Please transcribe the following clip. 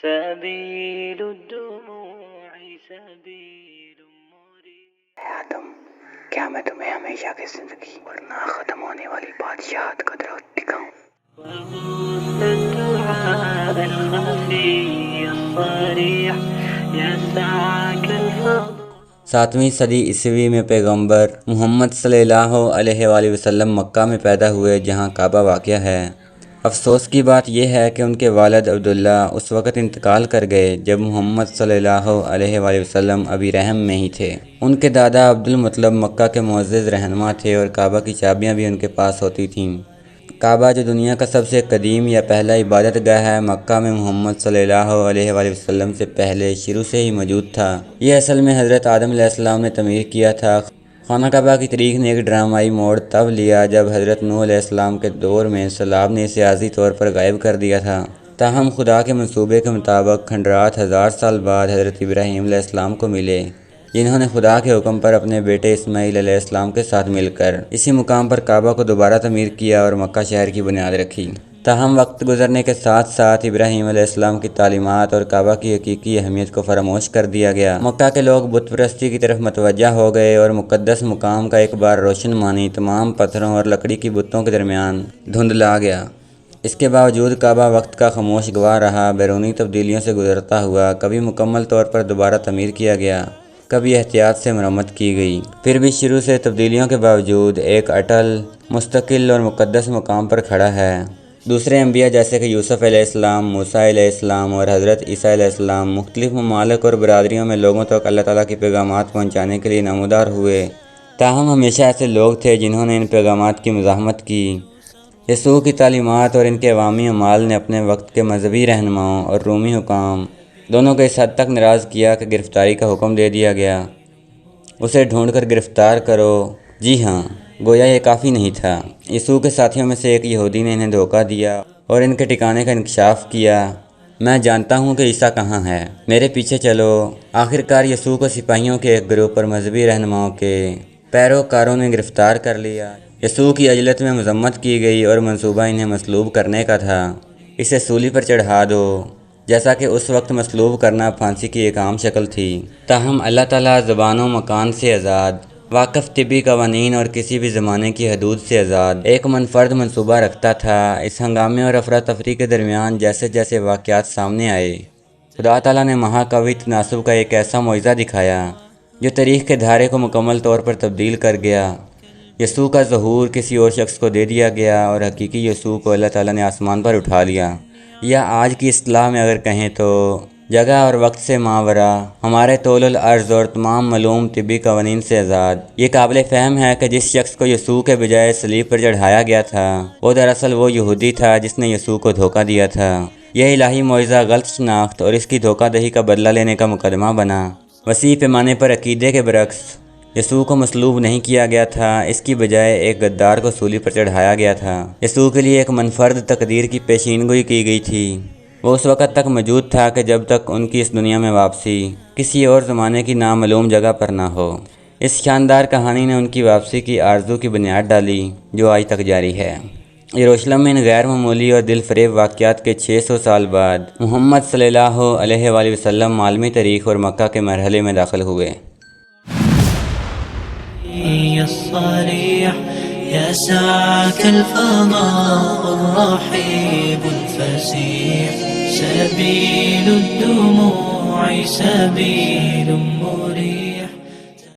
سبيل الدموع سبيل مريح. اے آدم، کیا میں تمہیں ہمیشہ کی زندگی اور نہ ختم ہونے والی بادشاہت کا درخت دکھاؤں؟ وغصن الدعاء الخفي الصريح يسعك الفضل. 7ویں صدی عیسوی میں پیغمبر محمد صلی اللہ علیہ وآلہ وسلم مکہ میں پیدا ہوئے جہاں کعبہ واقع ہے۔ افسوس کی بات یہ ہے کہ ان کے والد عبداللہ اس وقت انتقال کر گئے جب محمد صلی اللہ علیہ وآلہ وسلم ابھی رحم میں ہی تھے۔ ان کے دادا عبدالمطلب مکہ کے معزز رہنما تھے اور کعبہ کی چابیاں بھی ان کے پاس ہوتی تھیں۔ کعبہ جو دنیا کا سب سے قدیم یا پہلا عبادت گاہ ہے، مکہ میں محمد صلی اللہ علیہ وآلہ وسلم سے پہلے شروع سے ہی موجود تھا۔ یہ اصل میں حضرت آدم علیہ السلام نے تعمیر کیا تھا۔ خانہ کعبہ کی تاریخ نے ایک ڈرامائی موڑ تب لیا جب حضرت نوح علیہ السلام کے دور میں سیلاب نے اسے عارضی طور پر غائب کر دیا تھا۔ تاہم خدا کے منصوبے کے مطابق کھنڈرات 1000 سال بعد حضرت ابراہیم علیہ السلام کو ملے، جنہوں نے خدا کے حکم پر اپنے بیٹے اسماعیل علیہ السلام کے ساتھ مل کر اسی مقام پر کعبہ کو دوبارہ تعمیر کیا اور مکہ شہر کی بنیاد رکھی۔ تاہم وقت گزرنے کے ساتھ ساتھ ابراہیم علیہ السلام کی تعلیمات اور کعبہ کی حقیقی اہمیت کو فراموش کر دیا گیا۔ مکہ کے لوگ بت پرستی کی طرف متوجہ ہو گئے اور مقدس مقام کا ایک بار روشن مانی تمام پتھروں اور لکڑی کی بتوں کے درمیان دھندلا گیا۔ اس کے باوجود کعبہ وقت کا خاموش گواہ رہا، بیرونی تبدیلیوں سے گزرتا ہوا، کبھی مکمل طور پر دوبارہ تعمیر کیا گیا، کبھی احتیاط سے مرمت کی گئی، پھر بھی شروع سے تبدیلیوں کے باوجود ایک اٹل، مستقل اور مقدس مقام پر کھڑا ہے۔ دوسرے انبیاء جیسے کہ یوسف علیہ السلام، موسیٰ علیہ السلام اور حضرت عیسیٰ علیہ السلام مختلف ممالک اور برادریوں میں لوگوں تک اللہ تعالیٰ کے پیغامات پہنچانے کے لیے نمودار ہوئے، تاہم ہمیشہ ایسے لوگ تھے جنہوں نے ان پیغامات کی مزاحمت کی۔ یسوع کی تعلیمات اور ان کے عوامی اعمال نے اپنے وقت کے مذہبی رہنماؤں اور رومی حکام دونوں کو اس حد تک ناراض کیا کہ گرفتاری کا حکم دے دیا گیا۔ اسے ڈھونڈ کر گرفتار کرو۔ جی ہاں، گویا یہ کافی نہیں تھا۔ یسوع کے ساتھیوں میں سے ایک یہودی نے انہیں دھوکہ دیا اور ان کے ٹھکانے کا انکشاف کیا۔ میں جانتا ہوں کہ عیسیٰ کہاں ہے، میرے پیچھے چلو۔ آخرکار یسوع کو سپاہیوں کے ایک گروپ پر مذہبی رہنماؤں کے پیروکاروں نے گرفتار کر لیا۔ یسوع کی عجلت میں مذمت کی گئی اور منصوبہ انہیں مصلوب کرنے کا تھا۔ اسے سولی پر چڑھا دو، جیسا کہ اس وقت مصلوب کرنا پھانسی کی ایک عام شکل تھی۔ تاہم اللہ تعالیٰ زبان و مکان سے آزاد، واقف طبی قوانین اور کسی بھی زمانے کی حدود سے آزاد ایک منفرد منصوبہ رکھتا تھا۔ اس ہنگامے اور افراتفری کے درمیان جیسے جیسے واقعات سامنے آئے، خدا تعالیٰ نے مہاکاوی تناسب کا ایک ایسا معجزہ دکھایا جو تاریخ کے دھارے کو مکمل طور پر تبدیل کر گیا۔ یسوع کا ظہور کسی اور شخص کو دے دیا گیا اور حقیقی یسوع کو اللہ تعالیٰ نے آسمان پر اٹھا لیا، یا آج کی اصطلاح میں اگر کہیں تو جگہ اور وقت سے ماورا، ہمارے طول العرض اور تمام معلوم طبی قوانین سے آزاد۔ یہ قابل فہم ہے کہ جس شخص کو یسوع کے بجائے صلیب پر چڑھایا گیا تھا، وہ دراصل وہ یہودی تھا جس نے یسوع کو دھوکہ دیا تھا۔ یہ الہی معجزہ غلط شناخت اور اس کی دھوکہ دہی کا بدلہ لینے کا مقدمہ بنا۔ وسیع پیمانے پر عقیدے کے برعکس یسوع کو مصلوب نہیں کیا گیا تھا، اس کی بجائے ایک غدار کو سولی پر چڑھایا گیا تھا۔ یسوع کے لیے ایک منفرد تقدیر کی پیشین گوئی کی گئی تھی۔ وہ اس وقت تک موجود تھا کہ جب تک ان کی اس دنیا میں واپسی کسی اور زمانے کی نامعلوم جگہ پر نہ ہو۔ اس شاندار کہانی نے ان کی واپسی کی آرزو کی بنیاد ڈالی جو آج تک جاری ہے۔ یروشلم میں ان غیر معمولی اور دل فریب واقعات کے 600 سال بعد محمد صلی اللہ علیہ وآلہ وسلم عالمی تاریخ اور مکہ کے مرحلے میں داخل ہوئے۔ الصريح يسعك الفضاء الرحيب الفسيح سبيل الدموع سبيل مريح.